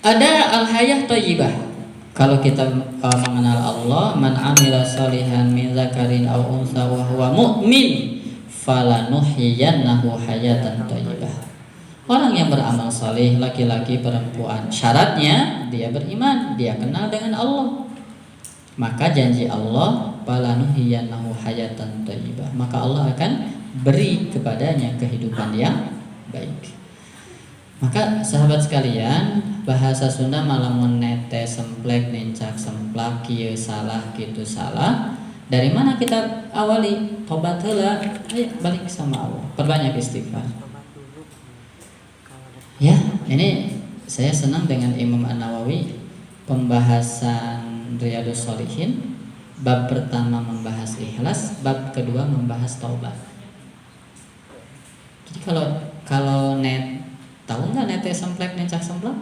Ada al-hayah thayyibah. Kalau kita mengenal Allah, man amila salihan min zakarin aw unsa wa huwa mu'min falanuhyiyannahu hayatan thayyibah. Orang yang beramal saleh, laki-laki perempuan, syaratnya dia beriman, dia kenal dengan Allah. Maka janji Allah, falanuhyiyannahu hayatan thayyibah. Maka Allah akan beri kepadanya kehidupan yang baik. Maka sahabat sekalian, bahasa Sunda malamun nete semplek nincak semplak kieu salah kitu salah. Dari mana kita awali? Tobat heula, ayo balik sama Allah. Perbanyak istighfar. Ya, ini saya senang dengan Imam An-Nawawi pembahasan Riyadhus Shalihin. Bab pertama membahas ikhlas, bab kedua membahas taubat. Jadi kalau net tahu nggak nete semplek nencak semplak?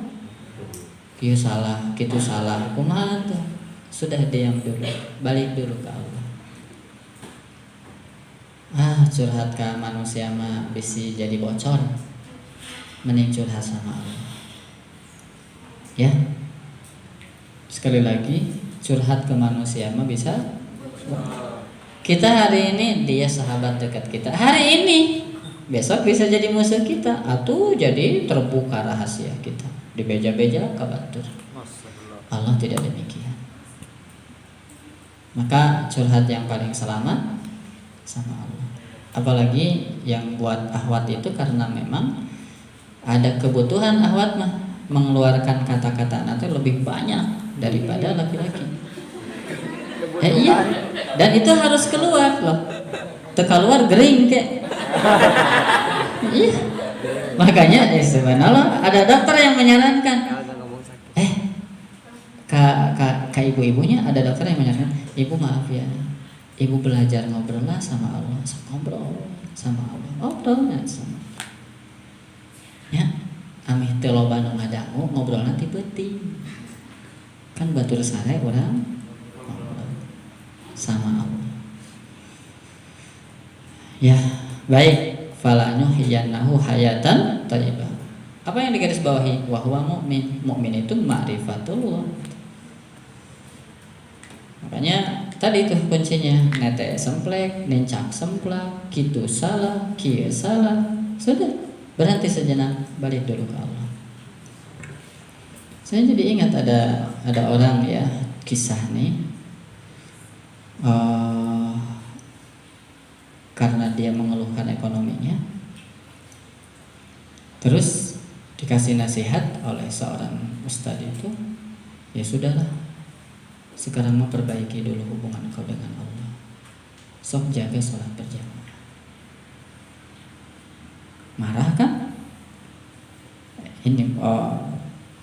Kieu salah, kitu salah, kumaha tuh? Sudah diam dulu, balik dulu ke Allah. Curhat ke manusia mah bisi jadi bocor. Mending curhat sama Allah. Ya. Sekali lagi, curhat ke manusia mah bisa. Kita hari ini dia sahabat dekat kita. Hari ini besok bisa jadi musuh kita atau jadi terbuka rahasia kita. Dibeja-beja kabatur. Allah tidak demikian. Maka curhat yang paling selamat sama Allah. Apalagi yang buat ahwat itu karena memang ada kebutuhan ahwat mah mengeluarkan kata-kata nanti lebih banyak daripada laki-laki. Iya. Dan itu harus keluar loh. Keluar gering kek. Iya. Makanya subhanallah ada dokter yang menyarankan. Ke ibu-ibunya ada dokter yang menyarankan, ibu maaf ya, ibu belajar ngobrol lah sama Allah, ngobrol sama Allah, ngobrolnya sama. Ya, amih teu loba nu ngadangu ngobrol nanti penting. Kan batur sare orang ngobrol sama Allah. Ya, baik. Falanuhyiyannahu hayatan thayyibah. Apa yang digarisbawahi? Wa huwa mu'min. Mukmin itu ma'rifatullah. Makanya tadi itu kuncinya, nete semplek, nincak semplak, kitu salah, kieu salah. Sudah, berhenti sejenak, balik dulu ke Allah. Saya jadi ingat ada orang ya, kisah nih. Karena dia mengeluhkan ekonominya, terus dikasih nasihat oleh seorang ustadz itu, ya sudahlah, sekarang mau perbaiki dulu hubungan kau dengan Allah, sok jaga sholat berjamaah. Marah kan? Ini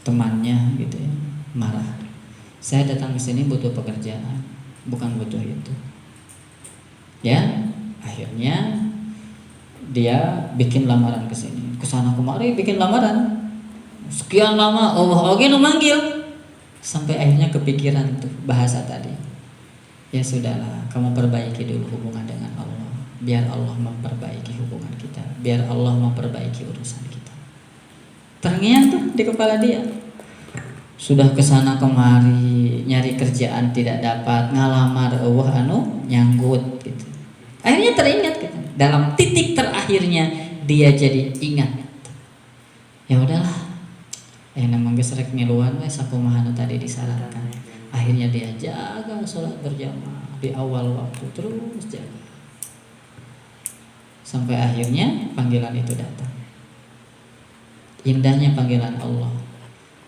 temannya gitu ya, marah. Saya datang ke sini butuh pekerjaan, bukan butuh itu. Ya. Akhirnya dia bikin lamaran ke sini, ke sana kemari bikin lamaran. Sekian lama Allah oge nu manggil. Sampai akhirnya kepikiran tuh bahasa tadi. Ya sudahlah, kamu perbaiki dulu hubungan dengan Allah. Biar Allah memperbaiki hubungan kita, biar Allah memperbaiki urusan kita. Terngiang tuh di kepala dia. Sudah ke sana kemari, nyari kerjaan tidak dapat, ngalamar nyanggut gitu. Akhirnya teringat gitu. Dalam titik terakhirnya dia jadi ingat. Ya udahlah. Namang geus rek miluan we sakumaha nu tadi disarankan. Akhirnya dia jaga sholat berjamaah di awal waktu, terus jaga. Sampai akhirnya panggilan itu datang. Indahnya panggilan Allah.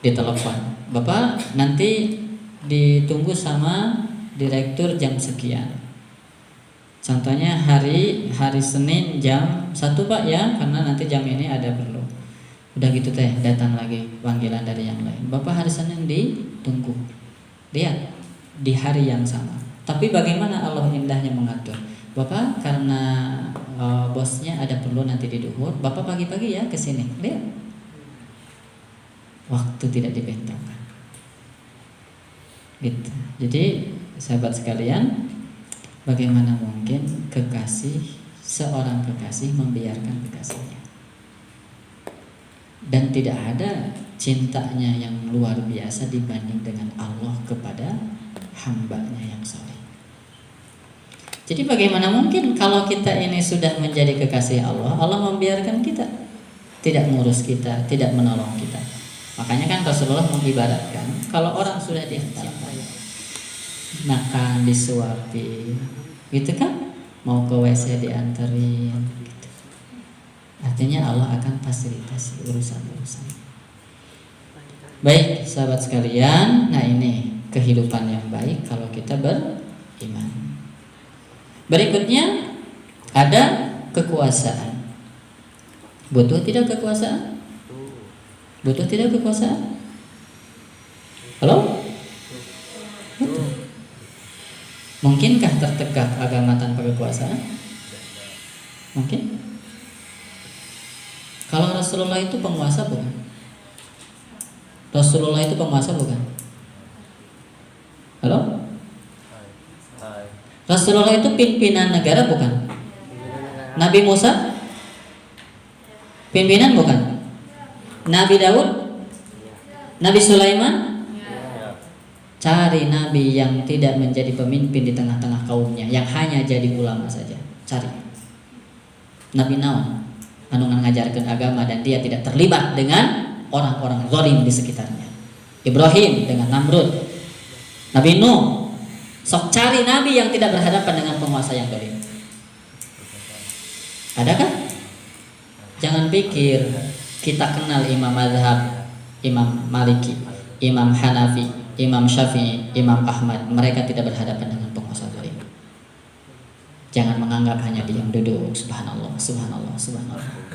Ditelepon. Bapak nanti ditunggu sama direktur jam sekian. Contohnya hari Senin jam 1 Pak ya, karena nanti jam ini ada perlu. Udah gitu teh, datang lagi panggilan dari yang lain. Bapak hari Senin ditunggu. Lihat di hari yang sama. Tapi bagaimana Allah indahnya mengatur. Bapak karena bosnya ada perlu nanti di duhur, Bapak pagi-pagi ya ke sini. Lihat. Waktu tidak dibentangkan. Gitu. Jadi sahabat sekalian, bagaimana mungkin seorang kekasih membiarkan kekasihnya? Dan tidak ada cintanya yang luar biasa dibanding dengan Allah kepada hambanya yang soleh. Jadi bagaimana mungkin kalau kita ini sudah menjadi kekasih Allah, Allah membiarkan kita, tidak ngurus kita, tidak menolong kita. Makanya kan Rasulullah mengibaratkan kalau orang sudah dicintai, makan disuapi, gitu kan, mau ke WC dianterin, gitu. Artinya Allah akan fasilitasi urusan-urusan. Baik sahabat sekalian, nah ini kehidupan yang baik kalau kita beriman. Berikutnya ada kekuasaan. Butuh tidak kekuasaan? Butuh tidak kekuasaan? Halo? Butuh. Mungkinkah tertegak agama tanpa kekuasaan? Mungkin? Kalau Rasulullah itu penguasa bukan? Rasulullah itu penguasa bukan? Halo? Rasulullah itu pimpinan negara bukan? Nabi Musa pimpinan bukan? Nabi Daud? Nabi Sulaiman? Cari nabi yang tidak menjadi pemimpin di tengah-tengah kaumnya, yang hanya jadi ulama saja. Cari. Nabi Naum anu ngajarkan agama dan dia tidak terlibat dengan orang-orang zalim di sekitarnya. Ibrahim dengan Namrud. Nabi Nuh. Sok cari nabi yang tidak berhadapan dengan penguasa yang zalim. Adakah? Jangan pikir kita kenal Imam Mazhab, Imam Maliki, Imam Hanafi, Imam Syafi'i, Imam Ahmad, mereka tidak berhadapan dengan penguasa zalim. Jangan menganggap hanya diam duduk, subhanallah, subhanallah, subhanallah.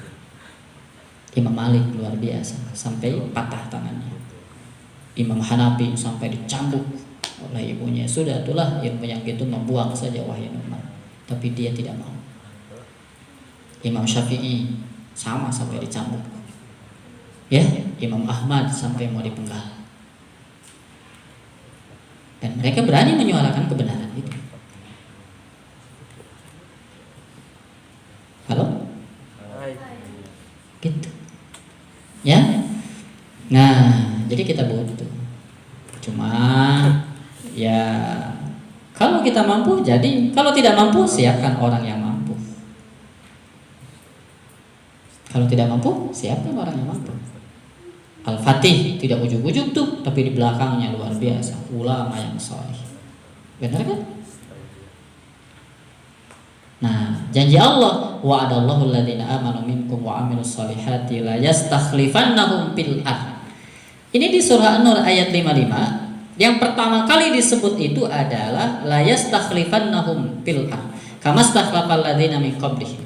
Imam Malik luar biasa sampai patah tangannya. Imam Hanafi sampai dicambuk oleh ibunya. Sudah itulah ilmu yang gitu, membuang saja wahai umat. Tapi dia tidak mau. Imam Syafi'i sama sampai dicambuk. Ya, Imam Ahmad sampai mau dipenggal. Dan mereka berani menyuarakan kebenaran itu. Halo? Gitu. Ya? Nah, jadi kita butuh. Cuma ya kalau kita mampu jadi, kalau tidak mampu siapkan orang yang mampu. Kalau tidak mampu siapkan orang yang mampu. Al-Fatih tidak ujuk-ujuk tuh, tapi di belakangnya luar biasa, ulama yang saleh. Benar kan? Nah, janji Allah, wa'adallahu alladziina aamanu minkum wa 'amilus shalihati la yastakhlifannahum fil ardh. Ini di surah An-Nur ayat 55. Yang pertama kali disebut itu adalah la yastakhlifannahum fil ardh kama stakhlafal ladziina min qablihim.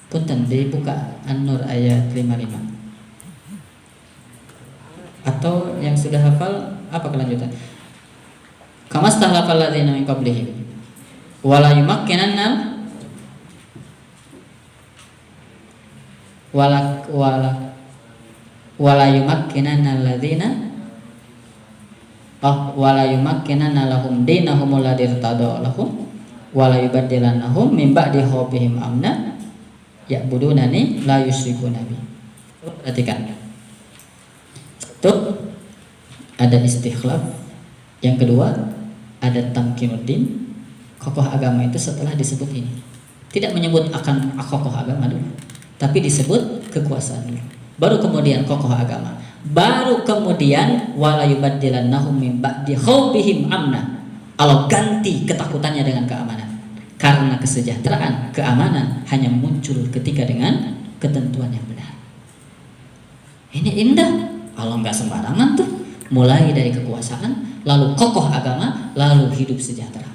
Punten dibuka An-Nur ayat 55. Atau yang sudah hafal apa kelanjutan? Kama stakhlafal ladziina min qablihim wala yumakkinanna wala yumakkinanna alladziina wala yumakkinanna lahum dinahum alladzi irtada lahum wala yubaddilannahum min ba'di khaufihim amna ya'budunani la yusyrikuna bi. Perhatikan. Tuh ada istikhlaf. Yang kedua ada tamkinuddin, kokoh agama itu setelah disebut ini. Tidak menyebut akan kokoh agama dulu, tapi disebut kekuasaan dulu. Baru kemudian kokoh agama. Baru kemudian wala yubaddilannahum min ba'di khaufihim amna. Allah ganti ketakutannya dengan keamanan. Karena kesejahteraan, keamanan hanya muncul ketika dengan ketentuan yang benar. Ini indah. Allah nggak sembarangan tuh. Mulai dari kekuasaan, lalu kokoh agama, lalu hidup sejahtera.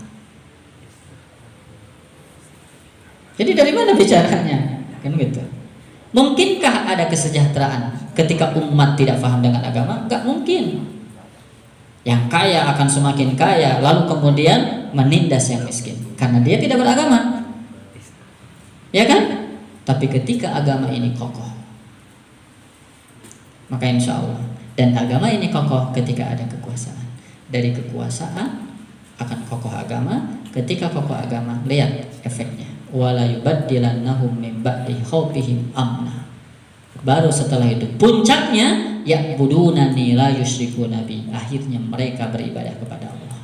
Jadi dari mana bicaranya? Kan gitu. Mungkinkah ada kesejahteraan ketika umat tidak paham dengan agama? Nggak mungkin. Yang kaya akan semakin kaya, lalu kemudian menindas yang miskin karena dia tidak beragama, ya kan? Tapi ketika agama ini kokoh, maka insya Allah, dan agama ini kokoh ketika ada kekuasaan. Dari kekuasaan akan kokoh agama. Ketika kokoh agama, lihat efeknya. wala yubaddilannahum min ba'di khaufihim amna. Baru setelah itu puncaknya ya'budunani la yusyrikuna bi. Akhirnya mereka beribadah kepada Allah,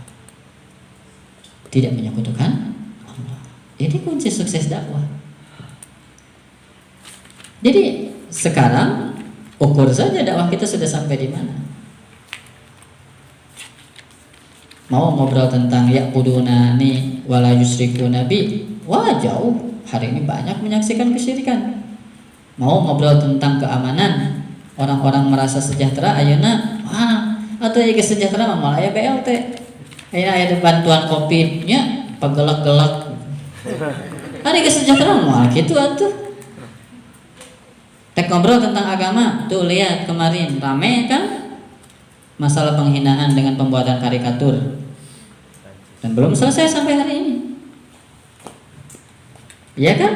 tidak menyekutukan Allah. Ini kunci sukses dakwah. Jadi sekarang ukur saja dakwah kita sudah sampai di mana. Mau ngobrol tentang ya'budunani wala yusyrikuna bi, wah jauh. Hari ini banyak menyaksikan kesyirikan. Mau ngobrol tentang keamanan, orang-orang merasa sejahtera, ayeuna atau ya sejahtera malah aya BLT. Ayeuna aya bantuan Covid-nya pagelak-gelak. Hari kesejahteraan malah gitu atuh. Tek ngobrol tentang agama, tuh lihat kemarin rame kan masalah penghinaan dengan pembuatan karikatur. Dan belum selesai sampai hari ini. Iya kan?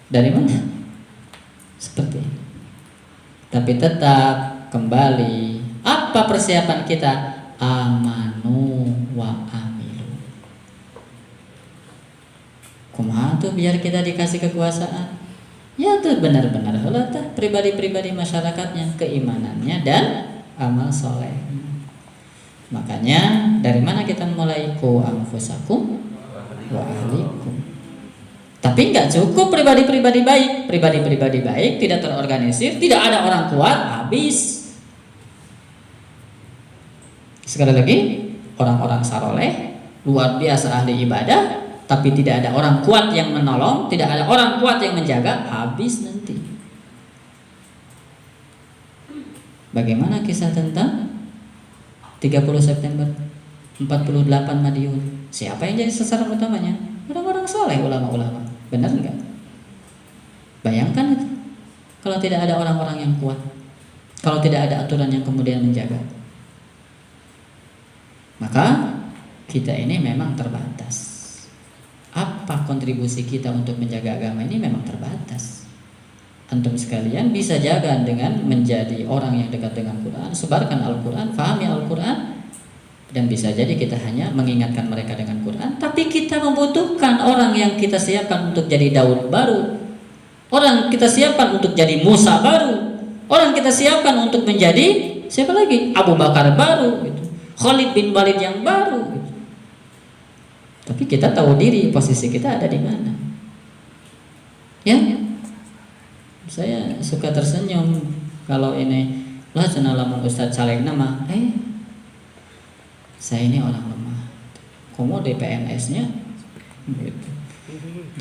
Dari mana? Seperti ini. Tapi tetap kembali, apa persiapan kita? Amanu wa amilu. Kumaha tuh biar kita dikasih kekuasaan? Ya tuh benar-benar heula tah pribadi-pribadi masyarakatnya, keimanannya dan amal soleh. Makanya dari mana kita mulai? Ku anfusakum wa ahlikum. Tapi nggak cukup pribadi-pribadi baik. Pribadi-pribadi baik tidak terorganisir, tidak ada orang kuat, habis. Sekali lagi, orang-orang saroleh luar biasa ahli ibadah, tapi tidak ada orang kuat yang menolong, tidak ada orang kuat yang menjaga, habis nanti. Bagaimana kisah tentang 30 September 48 Madiun? Siapa yang jadi sasaran utamanya? Orang-orang soleh, ulama-ulama. Benar enggak? Bayangkan itu. Kalau tidak ada orang-orang yang kuat, kalau tidak ada aturan yang kemudian menjaga, maka kita ini memang terbatas. Apa kontribusi kita untuk menjaga agama ini memang terbatas. Antum sekalian bisa jaga dengan menjadi orang yang dekat dengan Quran, sebarkan Al-Quran, fahami Al-Quran. Dan bisa jadi kita hanya mengingatkan mereka dengan Quran, tapi kita membutuhkan orang yang kita siapkan untuk jadi Daud baru, orang kita siapkan untuk jadi Musa baru, orang kita siapkan untuk menjadi siapa lagi? Abu Bakar baru, gitu. Khalid bin Walid yang baru, gitu. Tapi kita tahu diri posisi kita ada di mana. Ya, saya suka tersenyum kalau ini lah cenah lamun Ustadz Saleh nama, saya ini orang lemah. Komo di PNS-nya gitu.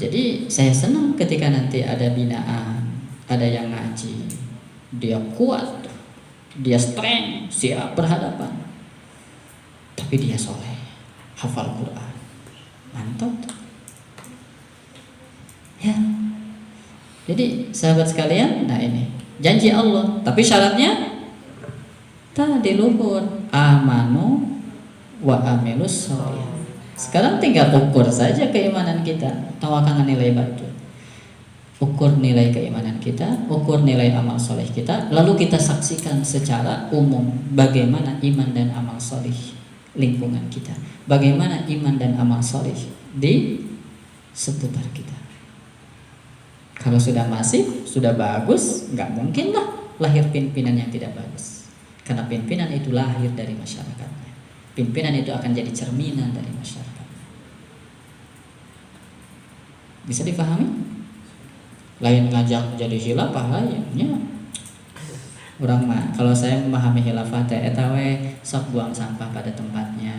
Jadi saya senang ketika nanti ada binaan, ada yang ngaji, dia kuat, dia strength, siap berhadapan. Tapi dia soleh, hafal Quran, mantap. Ya. Jadi sahabat sekalian, nah ini janji Allah, tapi syaratnya tadi luhur, amanu wa amilus sholih. Sekarang tinggal ukur saja keimanan kita, tawakangan nilai batu. Ukur nilai keimanan kita, ukur nilai amal soleh kita, lalu kita saksikan secara umum bagaimana iman dan amal soleh lingkungan kita, bagaimana iman dan amal soleh di seputar kita. Kalau sudah masif, sudah bagus, nggak mungkin lah lahir pimpinan yang tidak bagus, karena pimpinan itu lahir dari masyarakatnya. Pimpinan itu akan jadi cerminan dari masyarakat. Bisa dipahami? Lain ngajak jadi khilafah ya. Orang mah kalau saya memahami khilafah teh eta we sok buang sampah pada tempatnya,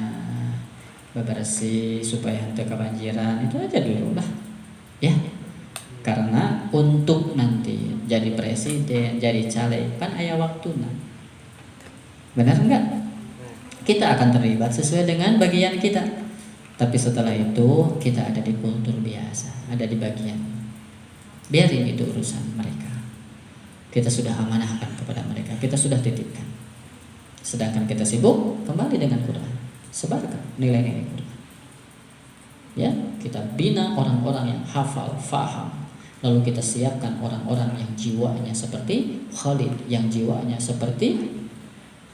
bebersih supaya henteu kebanjiran, itu aja dulu lah. Ya. Karena untuk nanti jadi presiden, jadi caleg kan aya waktuna. Benar enggak? Kita akan terlibat sesuai dengan bagian kita. Tapi setelah itu kita ada di kultur biasa, ada di bagian. Biarin itu urusan mereka. Kita sudah amanahkan kepada mereka, kita sudah titipkan. Sedangkan kita sibuk kembali dengan Quran, sebarkan nilai-nilai Quran. Ya, kita bina orang-orang yang hafal, faham. Lalu kita siapkan orang-orang yang jiwanya seperti Khalid, yang jiwanya seperti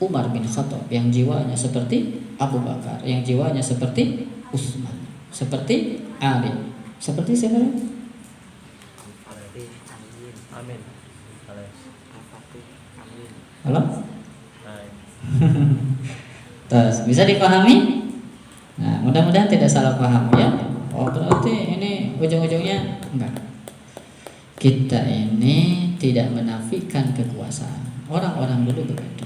Umar bin Khattab, yang jiwanya seperti Abu Bakar, yang jiwanya seperti Utsman. seperti Arif. Seperti siapa? Amin. Halo? Terus bisa dipahami? Nah, mudah-mudahan tidak salah paham ya. Oh, berarti ini ujung-ujungnya enggak. Kita ini tidak menafikan kekuasaan. Orang-orang dulu begitu.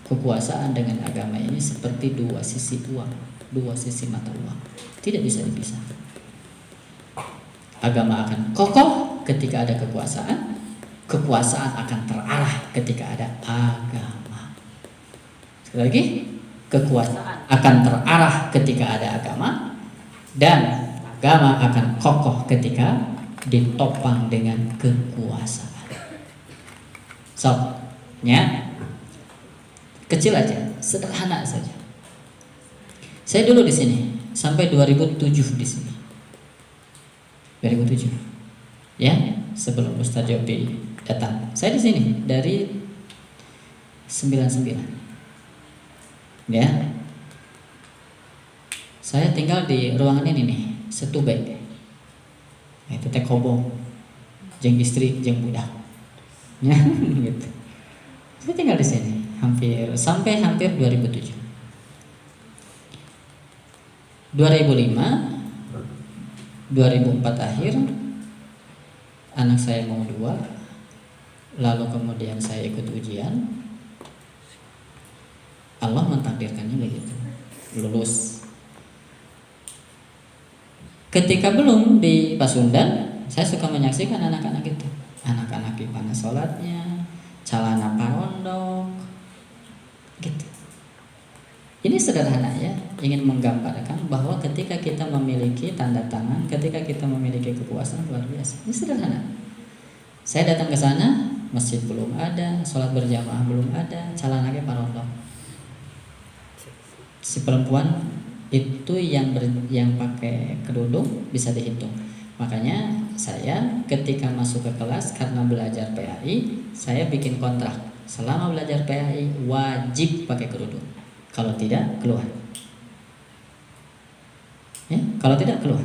Kekuasaan dengan agama ini seperti dua sisi uang, dua sisi mata uang. Tidak bisa dipisahkan. Agama akan kokoh ketika ada kekuasaan. Kekuasaan akan terarah ketika ada agama. Sekali lagi, kekuasaan akan terarah ketika ada agama, dan agama akan kokoh ketika ditopang dengan kekuasaan. So, ya, kecil aja, sederhana saja. Saya dulu di sini sampai 2007 di sini. 2007, ya, sebelum Ustaz Jopi datang. Saya di sini dari 99, ya. Saya tinggal di ruangan ini nih, setubek. Itu teh kobong, jeung istri, jeung budak, ya, gitu. Saya tinggal di sini sampai hampir 2007. 2005, 2004 akhir anak saya mau 2, lalu kemudian saya ikut ujian. Allah mentakdirkannya begitu, lulus. Ketika belum di Pasundan, saya suka menyaksikan anak-anak itu. Anak-anak gimana sholatnya, celana parondok, gitu. Ini sederhana ya, ingin menggambarkan bahwa ketika kita memiliki tanda tangan, ketika kita memiliki kekuasaan luar biasa. Ini sederhana. Saya datang ke sana, masjid belum ada, sholat berjamaah belum ada, celananya parondok. Si perempuan itu yang pakai kerudung bisa dihitung. Makanya saya ketika masuk ke kelas karena belajar PAI, saya bikin kontrak. Selama belajar PAI wajib pakai kerudung. Kalau tidak, keluar. Ya, kalau tidak, keluar.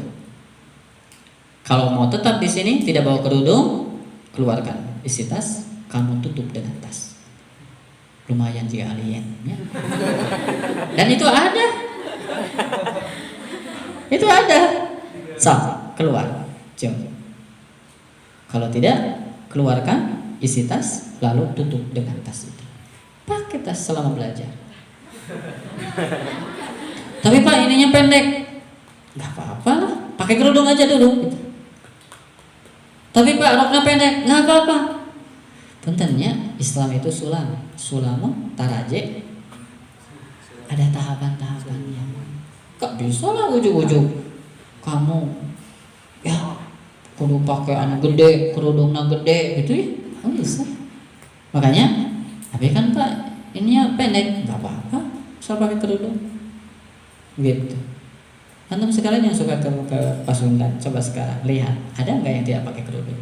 Kalau mau tetap di sini tidak bawa kerudung, keluarkan isi tas, kamu tutup dengan tas. Lumayan jika alien, ya. Dan itu ada. Itu ada. So, keluar. Jom. Kalau tidak, keluarkan isi tas, lalu tutup dengan tas itu. Pakai tas selama belajar. Tapi Pak, ininya pendek. Gak apa-apa lah, pakai kerudung aja dulu gitu. Tapi Pak, roknya pendek. Gak apa-apa. Puntennya, Islam itu sulamu taraje. Ada tahapan-tahapannya. Gak bisa lah ujuk-ujuk kamu ya kudu pakai anu gede, kerudungnya gede gitu ya. Gak bisa. Makanya, tapi kan Pak, ininya pendek. Gak apa-apa, asal pakai kerudung gitu. Antum sekalian yang suka ke Pasundan, coba sekarang lihat, ada nggak yang tidak pakai kerudung?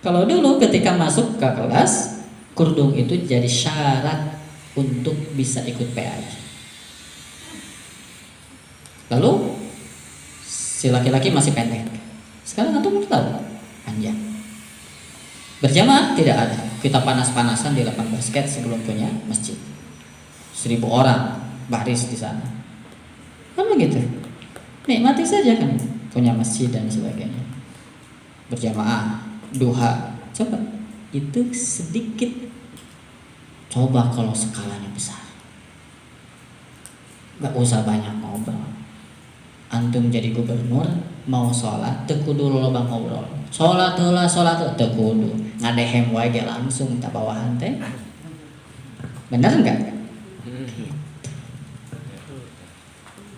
Kalau dulu ketika masuk ke kelas, kerudung itu jadi syarat untuk bisa ikut PAI. Lalu si laki-laki masih pendek. Sekarang antum tahu panjang. Berjamaah tidak ada. Kita panas-panasan di lapangan basket sebelum punya masjid. 1000 orang baris di sana. Kan begitu. Nikmati saja kan punya masjid dan sebagainya. Berjamaah, duha. Coba itu sedikit. Coba kalau skalanya besar. Gak usah banyak ngobrol. Antum jadi gubernur, mau sholat tekudu lobang ngobrol. Sholat tekudu. Ngadehem wae ge langsung tak bawahan teh. Benar enggak?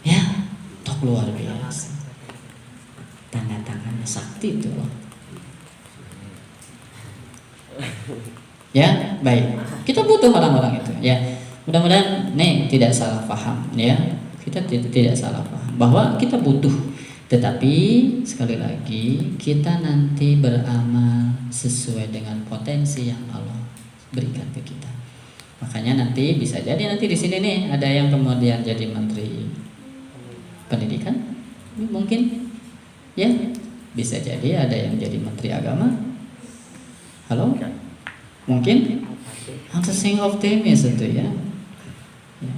Ya, tok luar biasa. Tanda-tangannya sakti itu loh. Ya, baik. Kita butuh orang-orang itu ya. Mudah-mudahan nih tidak salah paham ya. Kita tidak salah paham bahwa kita butuh, tetapi sekali lagi kita nanti beramal sesuai dengan potensi yang Allah berikan ke kita. Makanya nanti bisa jadi nanti di sini nih ada yang kemudian jadi menteri, pendidikan, mungkin ya bisa jadi ada yang jadi menteri agama. Halo, mungkin something of them ya tentu ya. Ya.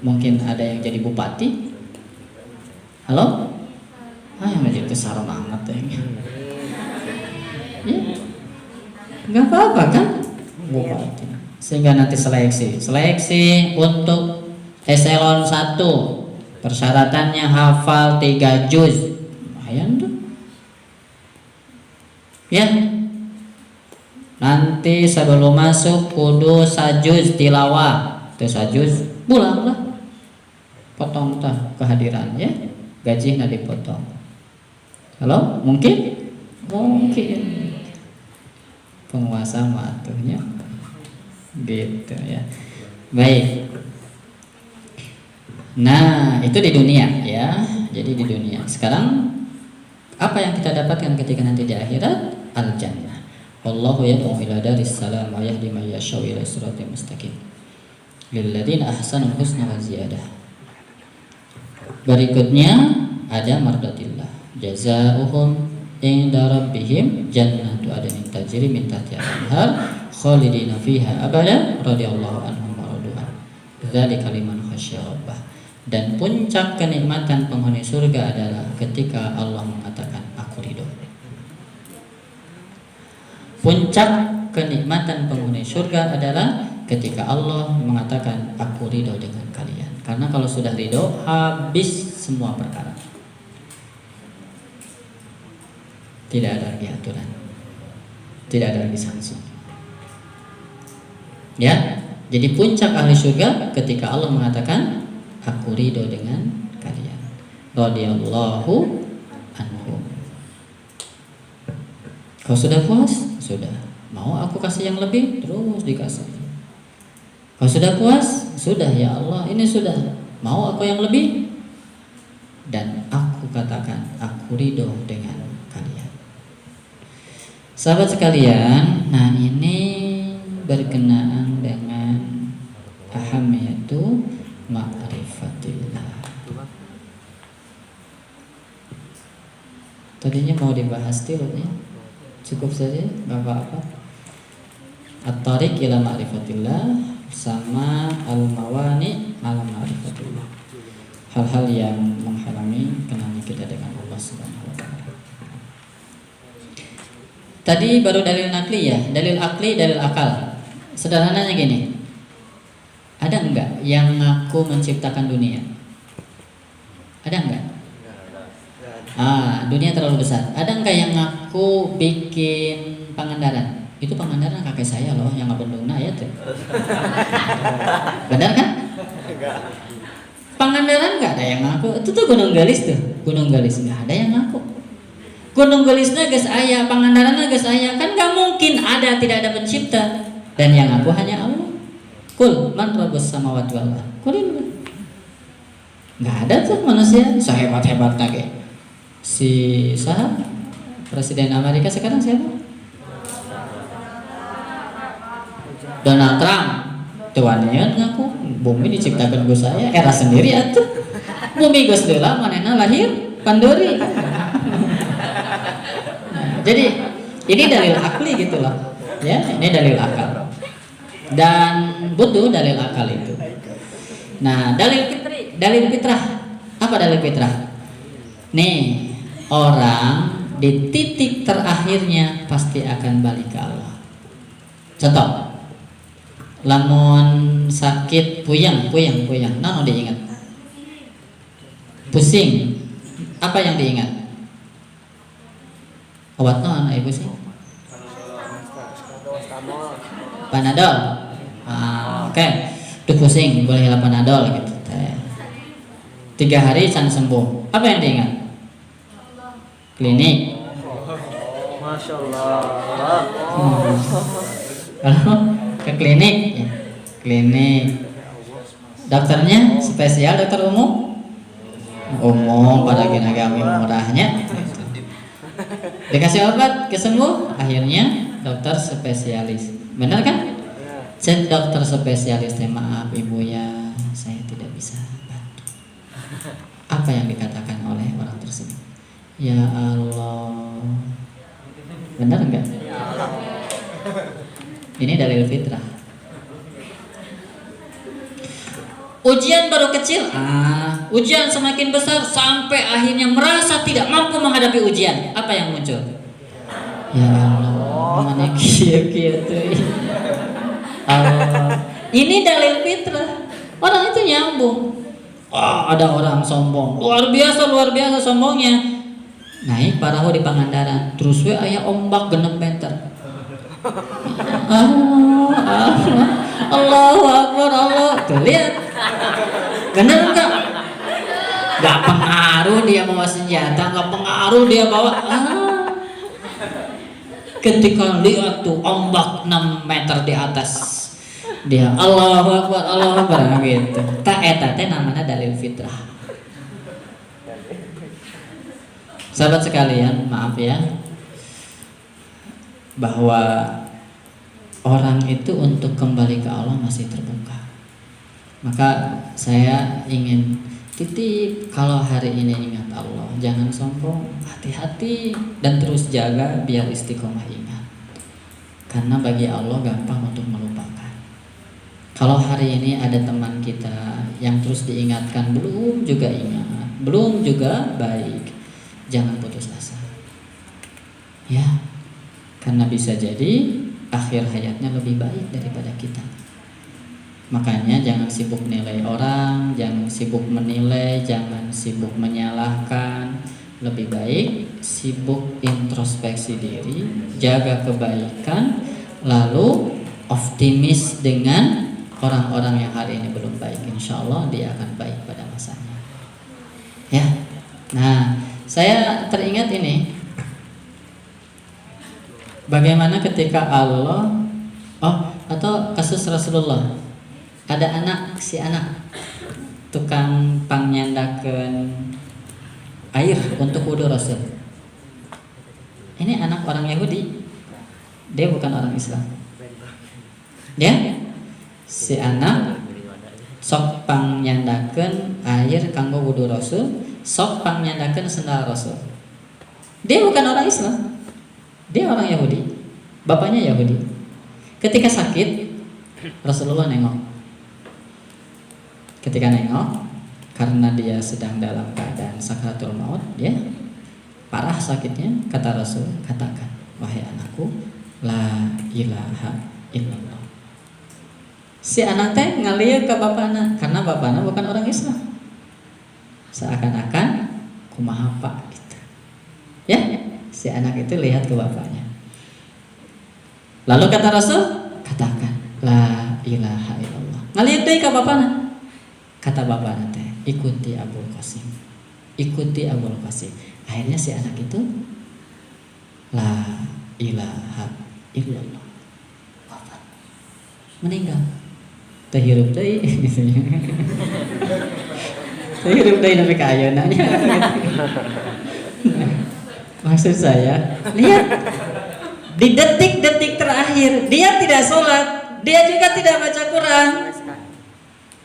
Mungkin ada yang jadi bupati. Halo, yang jadi sarung amat ya. Ya, nggak apa-apa kan, bupati. Sehingga nanti seleksi untuk eselon 1 persyaratannya hafal 3 juz. Lumayan tuh ya. Nanti sebelum masuk kudu sajuz tilawah, itu sajuz pulang lah, potong tah kehadiran ya, gaji nggak dipotong. Halo, mungkin penguasa matuhnya gitu ya. Baik. Nah, itu di dunia ya. Jadi di dunia. Sekarang apa yang kita dapatkan ketika nanti di akhirat? Al-jannah. Wallahu yad'u ila daris salam wa yahdi man yasha'u ila siratal mustaqim. Lilladzina ahsanul husna wa ziyadah. Berikutnya ada mardatillah. Jazaohum inda rabbihim jannatu adnin tajri min tahtiha al-anhar khalidina fiha abada radhiyallahu anhum wa radu an. Dzalika liman khasyya rabbah. Dan puncak kenikmatan penghuni surga adalah ketika Allah mengatakan aku ridho. Puncak kenikmatan penghuni surga adalah ketika Allah mengatakan aku ridho dengan kalian. Karena kalau sudah ridho, habis semua perkara. Tidak ada lagi aturan, tidak ada lagi sanksi. Ya, jadi puncak ahli surga ketika Allah mengatakan aku ridho dengan kalian. Radhiyallahu anhum. Kau sudah puas? Sudah. Mau aku kasih yang lebih? Terus dikasih. Kau sudah puas? Sudah ya Allah, ini sudah. Mau aku yang lebih? Dan aku katakan aku ridho dengan kalian. Sahabat sekalian, nah ini berkenaan dengan ahamiyatu ma'rifatillah. Tadinya mau dibahas tilutnya, cukup saja, nggak apa-apa. At-tariq ila ma'rifatillah sama al-mawani ala ma'rifatillah. Hal-hal yang menghalangi kenalnya kita dengan Allah Subhanahu wa taala. Tadi baru dalil nakli ya, dalil akli, dalil akal. Sederhananya gini, ada enggak yang ngaku menciptakan dunia? Ada enggak? Dunia terlalu besar. Ada enggak yang ngaku bikin Pangandaran? Itu Pangandaran kakek saya loh, yang ngabendungna ya tuh. Benar kan? Pangandaran enggak ada yang ngaku. Itu tuh Gunung Galis tuh, Gunung Galis enggak ada yang ngaku. Gunung Gelisna geus aya, Pangandaranna geus aya, kan gak mungkin ada, tidak ada pencipta. Dan yang aku hanya Allah. Kul man rabbus samawati wal ardh. Kulin. Enggak ada tuh manusia sehebat-hebat lagi. Si Presiden Amerika sekarang siapa? Donald Trump. Tuannya ngaku bumi diciptakan ku saya, era sendiri atuh. Bumi geus deula manehna lahir panduri. Jadi ini dalil akli gitu loh, ya ini dalil akal dan butuh dalil akal itu. Nah dalil fitrah, apa dalil fitrah? Nih orang di titik terakhirnya pasti akan balik ke Allah. Contoh, lamun sakit puyeng, nano diingat? Pusing, apa yang diingat? Obat non, ibu sih? Panadol. Oke. Tuh pusing, boleh hilang Panadol gitu. 3 hari can sembuh. Apa yang diingat? Klinik. Masya Allah. Kalau ke klinik, ya. Klinik. Dokternya spesial, dokter umum? Umum pada agami murahnya. Dikasih obat kesembuh, akhirnya dokter spesialis. Benar kan? Cek dokter spesialis, maaf ibu ya, saya tidak bisa bantu. Apa yang dikatakan? Ya Allah. Benar enggak? Ini dalil fitrah. Ujian baru kecil, ujian semakin besar sampai akhirnya merasa tidak mampu menghadapi ujian. Apa yang muncul? Ya Allah, mana kia-kia tuh. Allah. Ini dalil fitrah. Orang itu nyambung. Ada orang sombong, luar biasa sombongnya. Naik parahu di Pangandaran, terus we aya ombak 6 meter. Allahu Akbar, Allah. Tuh lihat. Bener enggak? Gak pengaruh dia bawa senjata, gak pengaruh dia bawa. Ketika lihat tuh ombak 6 meter di atas, dia Allahu Akbar gitu. Tak eta teh namanya dalil fitrah. Sahabat sekalian, maaf ya, bahwa orang itu untuk kembali ke Allah masih terbuka. Maka saya ingin titip, kalau hari ini ingat Allah, jangan sombong, hati-hati dan terus jaga biar istiqomah ingat. Karena bagi Allah gampang untuk melupakan. Kalau hari ini ada teman kita yang terus diingatkan belum juga ingat, belum juga baik, jangan putus asa. Ya, karena bisa jadi akhir hayatnya lebih baik daripada kita. Makanya jangan sibuk nilai orang, jangan sibuk menilai, jangan sibuk menyalahkan. Lebih baik sibuk introspeksi diri, jaga kebaikan, lalu optimis dengan orang-orang yang hari ini belum baik. Insya Allah dia akan baik pada masanya. Ya, nah saya teringat ini. Bagaimana ketika Allah, atau kasus Rasulullah, ada si anak tukang pangnyandakeun air untuk wudu Rasul. Ini anak orang Yahudi, dia bukan orang Islam. Ya, si anak sok pangnyandakeun air kanggo wudu Rasul, sok pangnyandakeun sendal Rasul. Dia bukan orang Islam. Dia orang Yahudi, bapaknya Yahudi. Ketika sakit, Rasulullah nengok. Ketika nengok, karena dia sedang dalam keadaan sakratul maut, dia parah sakitnya, kata Rasul, katakan, wahai anakku, la ilaha illallah. Si anak teh ngalieu ke bapana, karena bapana bukan orang Islam. Seakan-akan kumaha pak gitu. Ya? Si anak itu lihat ke bapaknya. Lalu kata Rasul, katakan la ilaha illallah. Ngalihat deui ka bapana. Kata bapana teh, ikuti Abul Qasim. Ikuti Abul Qasim. Akhirnya si anak itu la ilaha illallah. Wafat. Meninggal. Teh hirup deui gitu. Teh hirup deui nepi ka ayeuna nya. Maksud saya, lihat di detik-detik terakhir dia tidak sholat, dia juga tidak baca Quran,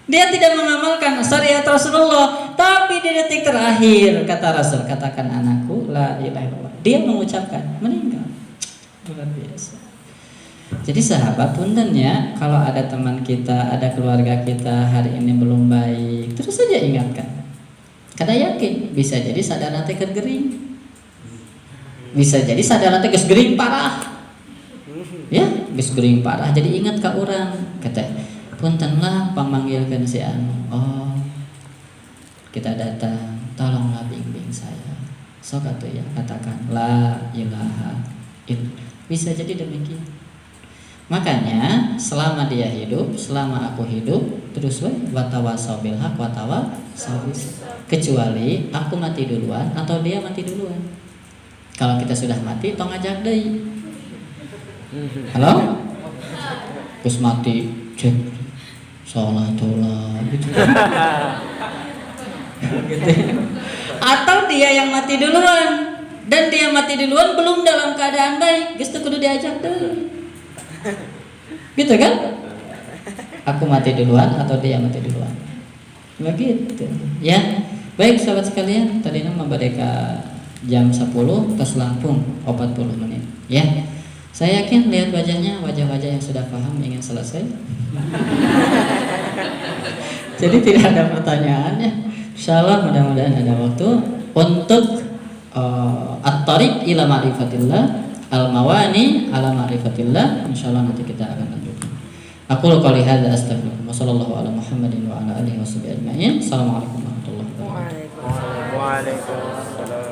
dia tidak mengamalkan syariat Rasulullah, tapi di detik terakhir kata Rasul, katakan anakku la ilaha illallah, dia mengucapkan, meninggal. Luar biasa. Jadi sahabat puntennya, kalau ada teman kita, ada keluarga kita hari ini belum baik, terus saja ingatkan. Karena yakin bisa jadi sadar nanti kegering. Bisa jadi sadar nanti geus gering parah. Ya, geus gering parah. Jadi ingat ka urang, kata puntenlah pamanggilkeun si anu. Oh. Kita datang, tolonglah bimbing saya. Sok atuh ya, katakan la ilaha illallah. Bisa jadi demikian. Makanya selama dia hidup, selama aku hidup, terus watawasau bil haq watawasau bis. Kecuali aku mati duluan atau dia mati duluan. Kalau kita sudah mati, tong ajak deui. Halo? Terus mati, cek sholatullah gitu. Gitu. Atau dia yang mati duluan, dan dia mati duluan belum dalam keadaan baik, geus teu kudu diajak deui. Gitu kan? Aku mati duluan atau dia mati duluan. Begitu. Ya. Baik sahabat sekalian, tadi nama badeka jam 10 tos Lampung 40 menit ya. Saya yakin lihat wajahnya, wajah-wajah yang sudah paham ingin selesai. Jadi tidak ada pertanyaannya. Insyaallah mudah-mudahan ada waktu untuk at-tariq ila ma'rifatillah, al-mawani ala ma'rifatillah. Insyaallah nanti kita akan lanjutkan. Aku qouli hadza astaghfirullah wa sallallahu ala Muhammadin wa ala alihi washabihi ajmain. Assalamualaikum warahmatullahi wabarakatuh. Waalaikumsalam.